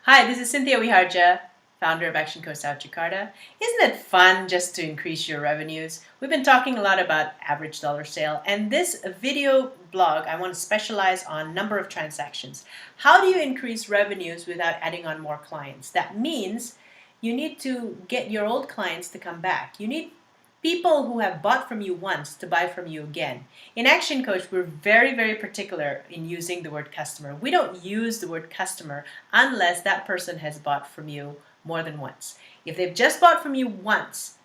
Hi, this is Cynthia Wihardja, founder of Action Coach South Jakarta. Isn't it fun just to increase your revenues? We've been talking a lot about average dollar sale, and this video blog, I want to specialize on number of transactions. How do you increase revenues without adding on more clients? That means you need to get your old clients to come back. You need people who have bought from you once to buy from you again. In Action Coach, we're very, very particular in using the word customer. We don't use the word customer unless that person has bought from you more than once. If they've just bought from you once,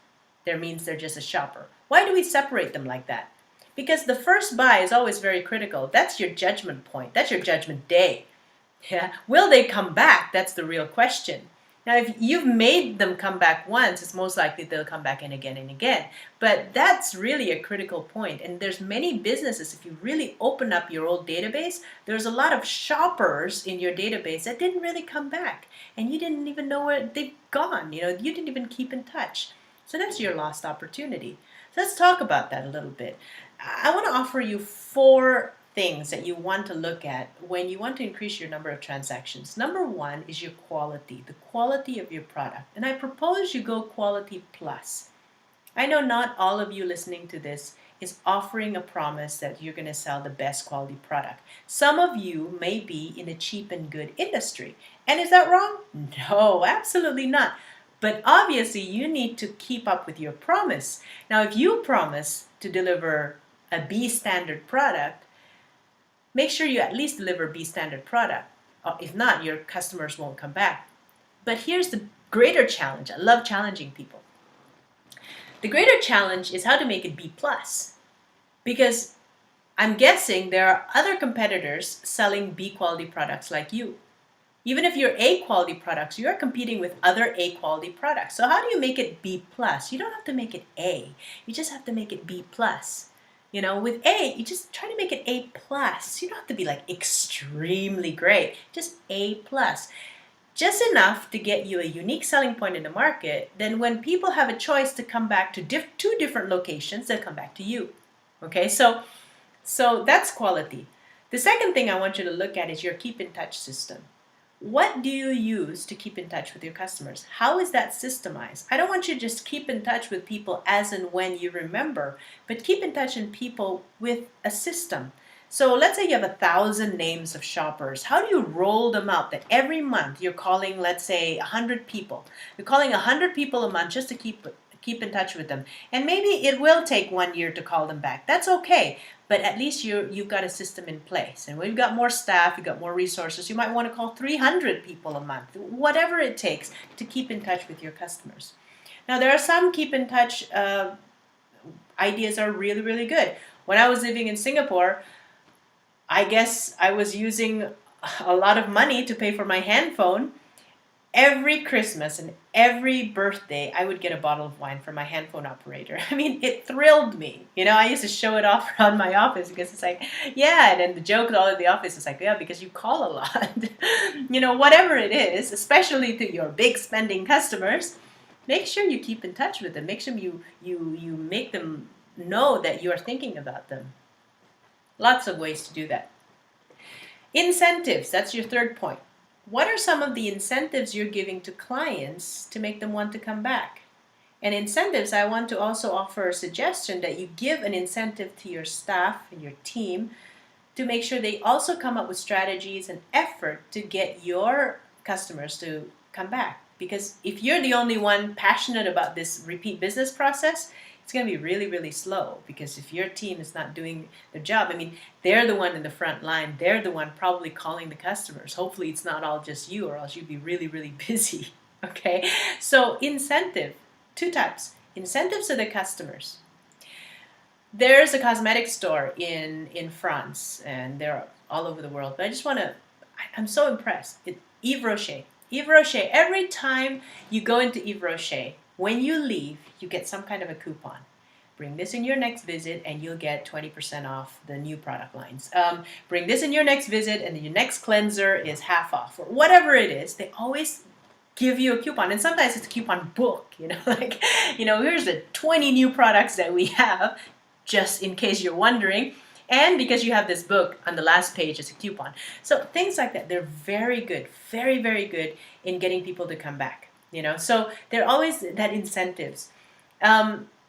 that means they're just a shopper. Why do we separate them like that? Because the first buy is always very critical. That's your judgment point. That's your judgment day. Yeah. Will they come back? That's the real question. Now, if you've made them come back once, it's most likely they'll come back in again and again. But that's really a critical point. And there's many businesses, if you really open up your old database, there's a lot of shoppers in your database that didn't really come back. And you didn't even know where they've gone. You didn't even keep in touch. So that's your lost opportunity. So let's talk about that a little bit. I want to offer you 4 things that you want to look at when you want to increase your number of transactions. Number 1 is your quality, the quality of your product. And I propose you go quality plus. I know not all of you listening to this is offering a promise that you're going to sell the best quality product. Some of you may be in a cheap and good industry. And is that wrong? No, absolutely not. But obviously you need to keep up with your promise. Now, if you promise to deliver a B standard product, make sure you at least deliver B standard product. If not, your customers won't come back. But here's the greater challenge. I love challenging people. The greater challenge is how to make it B plus. Because I'm guessing there are other competitors selling B quality products like you. Even if you're A quality products, you're competing with other A quality products. So how do you make it B plus? You don't have to make it A. You just have to make it B plus. With A, you just try to make it A plus. You don't have to be like extremely great, just A plus. Just enough to get you a unique selling point in the market. Then when people have a choice to come back to 2 different locations, they'll come back to you. Okay, so that's quality. The second thing I want you to look at is your keep in touch system. What do you use to keep in touch with your customers? How is that systemized? I don't want you to just keep in touch with people as and when you remember, but keep in touch with people with a system. So let's say you have 1,000 names of shoppers. How do you roll them out that every month you're calling, let's say, 100 people? You're calling 100 people a month just to keep in touch with them. And maybe it will take 1 year to call them back. That's okay. But at least you've got a system in place. And when you've got more staff, you've got more resources, you might want to call 300 people a month, whatever it takes to keep in touch with your customers. Now, there are some keep in touch ideas are really, really good. When I was living in Singapore, I guess I was using a lot of money to pay for my hand phone. Every Christmas and every birthday, I would get a bottle of wine from my hand phone operator. I mean, it thrilled me. I used to show it off around my office because it's like, yeah, and then the joke all in the office is like, yeah, because you call a lot. Whatever it is, especially to your big spending customers, make sure you keep in touch with them. Make sure you make them know that you are thinking about them. Lots of ways to do that. Incentives, that's your third point. What are some of the incentives you're giving to clients to make them want to come back? And incentives, I want to also offer a suggestion that you give an incentive to your staff and your team to make sure they also come up with strategies and effort to get your customers to come back. Because if you're the only one passionate about this repeat business process, it's going to be really, really slow, because if your team is not doing their job, I mean, they're the one in the front line. They're the one probably calling the customers. Hopefully it's not all just you, or else you'd be really, really busy. Okay, so incentive, 2 types. Incentives to the customers. There's a cosmetic store in France, and they're all over the world. But I'm so impressed. Yves Rocher. Yves Rocher, every time you go into Yves Rocher, when you leave, you get some kind of a coupon. Bring this in your next visit and you'll get 20% off the new product lines. Bring this in your next visit and your next cleanser is half off, or whatever it is. They always give you a coupon, and sometimes it's a coupon book, here's the 20 new products that we have, just in case you're wondering. And because you have this book on the last page as a coupon. So things like that, they're very good, very, very good in getting people to come back. So they're always that incentives.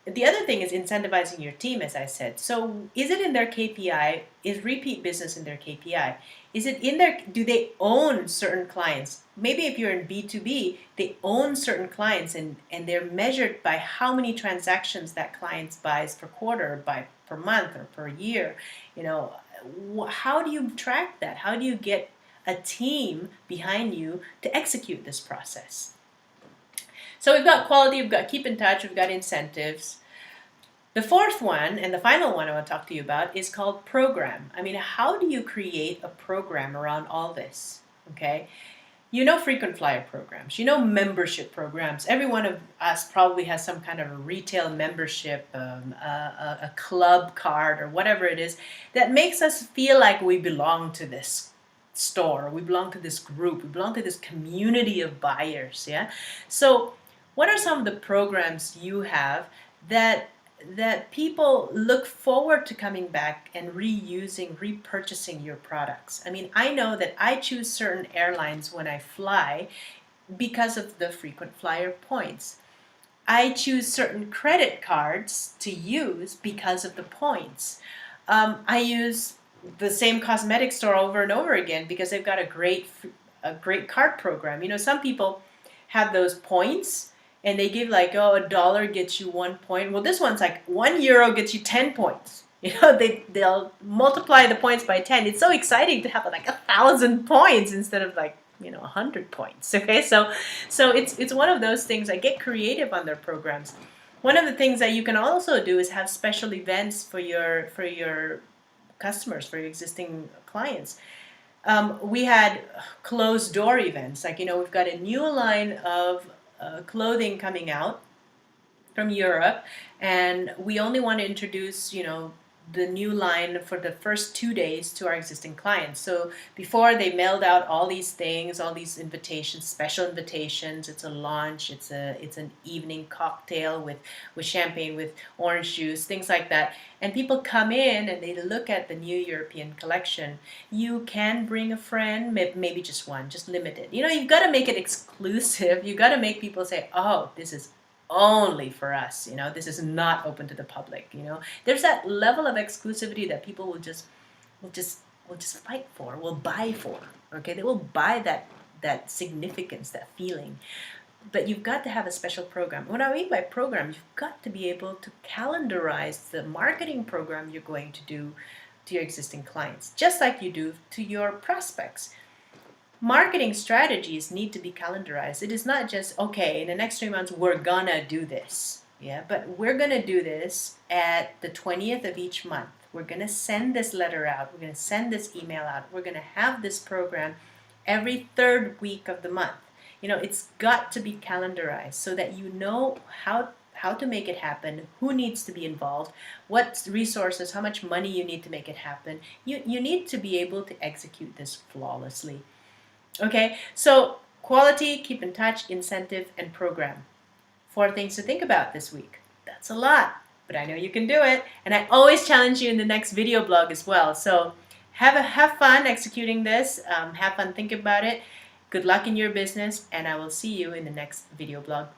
The other thing is incentivizing your team, as I said. So is it in their KPI? Is repeat business in their KPI? Is it in their, do they own certain clients? Maybe if you're in B2B, they own certain clients and they're measured by how many transactions that client buys per quarter, per month, or per year. How do you track that? How do you get a team behind you to execute this process? So we've got quality, we've got keep in touch, we've got incentives. The fourth one, and the final one I want to talk to you about, is called program. I mean, how do you create a program around all this? Okay, frequent flyer programs, membership programs. Every one of us probably has some kind of a retail membership, a club card, or whatever it is that makes us feel like we belong to this store, we belong to this group, we belong to this community of buyers. Yeah. So what are some of the programs you have that people look forward to coming back and repurchasing your products? I mean, I know that I choose certain airlines when I fly because of the frequent flyer points. I choose certain credit cards to use because of the points. I use the same cosmetic store over and over again because they've got a great card program. Some people have those points and they give like, $1 gets you 1 point. Well, this one's like €1 gets you 10 points. They'll multiply the points by 10. It's so exciting to have like 1,000 points instead of like 100 points. Okay, so it's one of those things. I get creative on their programs. One of the things that you can also do is have special events for your customers, for your existing clients. We had closed door events. Like, we've got a new line of clothing coming out from Europe, and we only want to introduce, the new line for the first 2 days to our existing clients. So before, they mailed out all these things, all these invitations, special invitations. It's a launch. It's an evening cocktail with champagne, with orange juice, things like that. And people come in and they look at the new European collection. You can bring a friend, maybe just one, just limited. You've got to make it exclusive. You've got to make people say, oh, this is only for us. This is not open to the public. There's that level of exclusivity that people will just fight for, will buy for. Okay, they will buy that significance, that feeling. But you've got to have a special program. What I mean by program, you've got to be able to calendarize the marketing program you're going to do to your existing clients, just like you do to your prospects. Marketing strategies need to be calendarized. It is not just, okay, in the next 3 months, we're gonna do this. Yeah, but we're gonna do this at the 20th of each month. We're gonna send this letter out. We're gonna send this email out. We're gonna have this program every 3rd week of the month. It's got to be calendarized so that you know how to make it happen, who needs to be involved, what resources, how much money you need to make it happen. You need to be able to execute this flawlessly. Okay, so quality, keep in touch, incentive, and program. 4 things to think about this week. That's a lot, but I know you can do it. And I always challenge you in the next video blog as well. So have fun executing this. Have fun thinking about it. Good luck in your business, and I will see you in the next video blog.